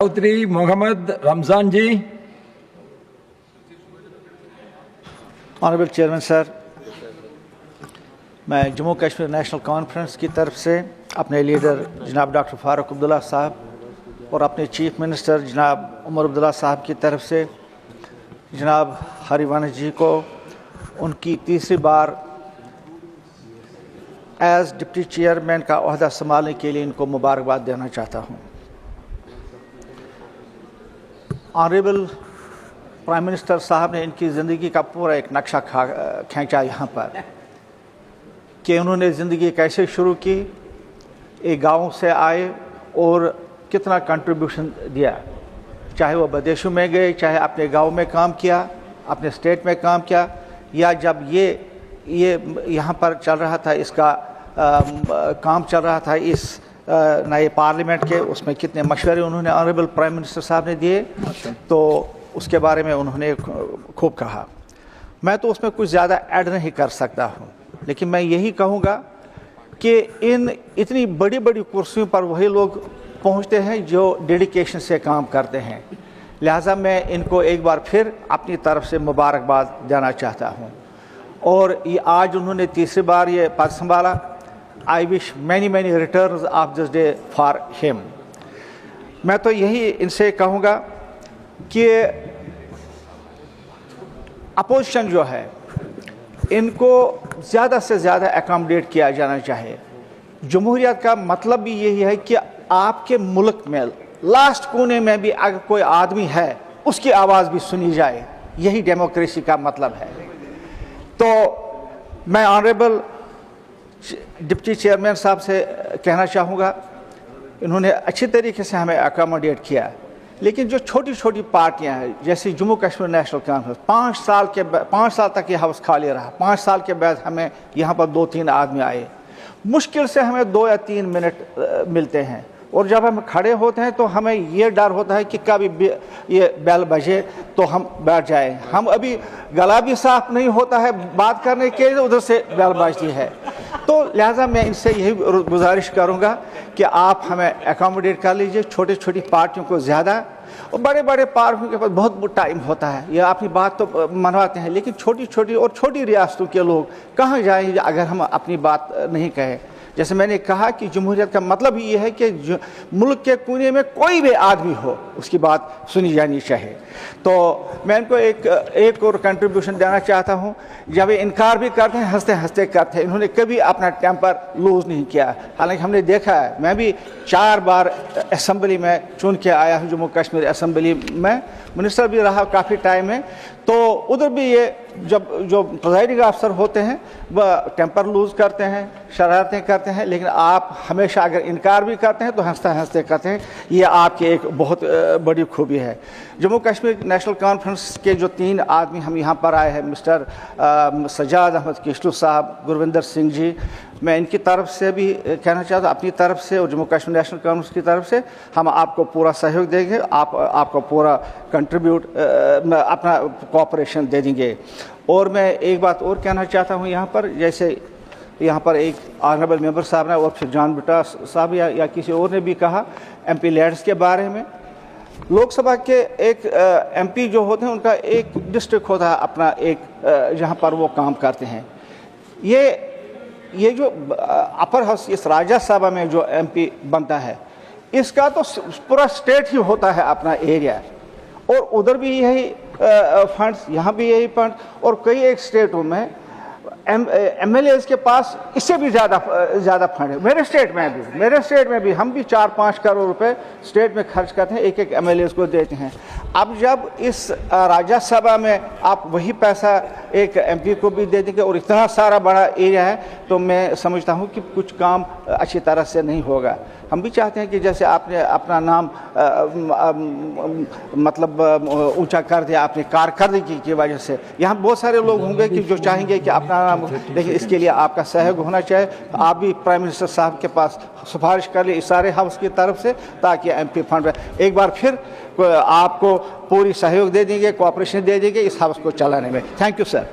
चौधरी मोहम्मद रमज़ान जी। Honourable chairman sir, मैं Jammu Kashmir national conference की तरफ से अपने लीडर जनाब डॉक्टर फारूक अब्दुल्ला साहब और अपने चीफ मिनिस्टर जनाब उमर अब्दुल्ला साहब की तरफ से जनाब हरिवंश जी को उनकी तीसरी बार एज डिप्टी चेयरमैन का ओहदा संभालने के लिए इनको मुबारकबाद देना चाहता हूँ। ऑनरेबल प्राइम मिनिस्टर साहब ने इनकी ज़िंदगी का पूरा एक नक्शा खींचा यहाँ पर कि उन्होंने ज़िंदगी कैसे शुरू की, एक गांव से आए और कितना कंट्रीब्यूशन दिया, चाहे वो विदेशों में गए, चाहे अपने गांव में काम किया, अपने स्टेट में काम किया, या जब ये यहाँ पर चल रहा था, इसका काम चल रहा था इस नए पार्लियामेंट के, उसमें कितने मशवरे उन्होंने ऑनरेबल प्राइम मिनिस्टर साहब ने दिए, तो उसके बारे में उन्होंने खूब कहा। मैं तो उसमें कुछ ज़्यादा ऐड नहीं कर सकता हूँ, लेकिन मैं यही कहूँगा कि इन इतनी बड़ी बड़ी कुर्सियों पर वही लोग पहुँचते हैं जो डेडिकेशन से काम करते हैं। लिहाजा मैं इनको एक बार फिर अपनी तरफ से मुबारकबाद देना चाहता हूँ। और ये आज उन्होंने तीसरी बार ये पद संभाला। I wish many many returns of this day for him. मैं तो यही इनसे कहूँगा कि अपोजिशन जो है इनको ज़्यादा से ज़्यादा अकोमोडेट किया जाना चाहिए। जमहूरियत का मतलब भी यही है कि आपके मुल्क में लास्ट कोने में भी अगर कोई आदमी है उसकी आवाज़ भी सुनी जाए, यही डेमोक्रेसी का मतलब है। तो मैं ऑनरेबल डिप्टी चेयरमैन साहब से कहना चाहूँगा, इन्होंने अच्छी तरीके से हमें अकोमोडेट किया, लेकिन जो छोटी छोटी पार्टियां हैं जैसे जम्मू कश्मीर नेशनल कॉन्फ्रेंस, 5 साल तक ये हाउस खाली रहा। 5 साल के बाद हमें यहाँ पर 2-3 आदमी आए, मुश्किल से हमें 2 या 3 मिनट मिलते हैं, और जब हम खड़े होते हैं तो हमें ये डर होता है कि कभी ये बेल बजे तो हम बैठ जाए। हम अभी गला भी साफ नहीं होता है बात करने के लिए, उधर से बेल बजती है। तो लिहाजा मैं इनसे यही गुजारिश करूँगा कि आप हमें अकोमोडेट कर लीजिए, छोटी छोटी पार्टियों को ज़्यादा, और बड़े बड़े पार्टियों के पास बहुत टाइम होता है, ये अपनी बात तो मनवाते हैं, लेकिन छोटी छोटी और छोटी रियासतों के लोग कहाँ जाएंगे अगर हम अपनी बात नहीं कहें। जैसे मैंने कहा कि जमहूरियत का मतलब ही ये है कि मुल्क के कोने में कोई भी आदमी हो उसकी बात सुनी जानी चाहिए। तो मैं इनको एक और कंट्रीब्यूशन देना चाहता हूँ। जब ये इनकार भी करते हैं हंसते हंसते करते हैं, इन्होंने कभी अपना टेम्पर लूज़ नहीं किया। हालांकि हमने देखा है, मैं भी 4 बार असम्बली में चुन के आया हूँ, जम्मू कश्मीर असम्बली में मिनिस्टर भी रहा काफ़ी टाइम में, तो उधर भी ये जो प्रिजाइडिंग अफसर होते हैं वह टेम्पर लूज़ करते हैं, शरारतें करते हैं, लेकिन आप हमेशा अगर इनकार भी करते हैं तो हंसते हंसते करते हैं। ये आपकी एक बहुत बड़ी खूबी है। जम्मू कश्मीर नेशनल कॉन्फ्रेंस के जो 3 आदमी हम यहाँ पर आए हैं, मिस्टर सजाद अहमद किश्तू साहब, गुरविंदर सिंह जी, मैं इनकी तरफ से भी कहना चाहता हूँ, अपनी तरफ से और जम्मू कश्मीर नेशनल कॉन्फ्रेंस की तरफ से हम आपको पूरा सहयोग देंगे, आपको पूरा कंट्रीब्यूट अपना कोऑपरेशन दे देंगे। और मैं एक बात और कहना चाहता हूँ यहाँ पर, जैसे यहाँ पर एक ऑनरेबल मेंबर साहब ने और फिर जॉन बिटा साहब या किसी और ने भी कहा MP लैड्स के बारे में। लोकसभा के एक MP जो होते हैं उनका एक डिस्ट्रिक्ट होता है अपना, एक जहाँ पर वो काम करते हैं। ये जो अपर हाउस इस राज्यसभा में जो MP बनता है, इसका तो पूरा स्टेट ही होता है अपना एरिया, और उधर भी यही फंड्स, यहाँ भी यही फंड, और कई एक स्टेटों में MLAs के पास इससे भी ज़्यादा फंड है। मेरे स्टेट में भी हम भी 4-5 करोड़ रुपए स्टेट में खर्च करते हैं, एक MLAs को देते हैं। अब जब इस राज्यसभा में आप वही पैसा एक MP को भी दे देंगे और इतना सारा बड़ा एरिया है, तो मैं समझता हूँ कि कुछ काम अच्छी तरह से नहीं होगा। हम भी चाहते हैं कि जैसे आपने अपना नाम मतलब ऊंचा कर दिया अपनी कारकर्दगी की वजह से, यहाँ बहुत सारे लोग होंगे कि जो चाहेंगे कि अपना नाम, लेकिन इसके लिए आपका सहयोग होना चाहिए। आप भी प्राइम मिनिस्टर साहब के पास सिफारिश कर लिए इस सारे हाउस की तरफ से, ताकि MP फंड एक बार फिर आपको पूरी सहयोग दे देंगे, कोऑपरेशन दे देंगे इस हाउस को चलाने में। Thank you sir.